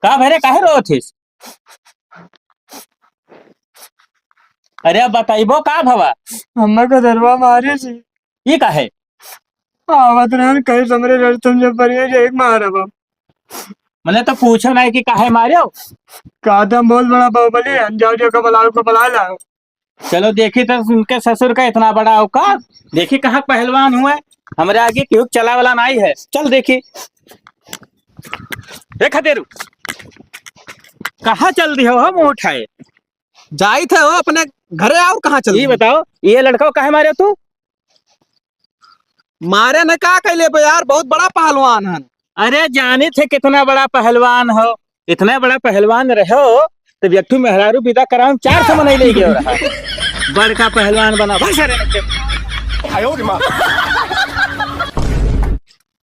का भरे काहे रो थिस? अरे अब बताइबो का भवा? अम्मा का दरवा मारे जी। ये काहे? आवत रहन कहीं समरे रह तुम जब परिए जे एक मारा बा। मैंने तो पूछो नहीं कि काहे मारे हो। कहा था बहुत बड़ा बाहुबली है, जाओ जो को बुला लाओ। चलो देखी तो उनके ससुर का इतना बड़ा औकात। देखी कहाँ पहलवान हुआ है, हमारे आगे क्यों चला वाला नहीं है। चल देखी। देखा तेरू कहाँ चल रही हो मुंह उठाए? जाई थे वो अपने घरे और कहाँ चल ये रही? बताओ ये लड़का को काहे मारे तू? मारे ने का कैले बे यार, बहुत बड़ा पहलवान है। अरे जाने थे कितना बड़ा पहलवान हो। इतना बड़ा पहलवान रहो तो व्यक्ति मेहरारू विदा कराऊं 400 मन ले गयो रहा। बड़का पहलवान बना भाषा रे।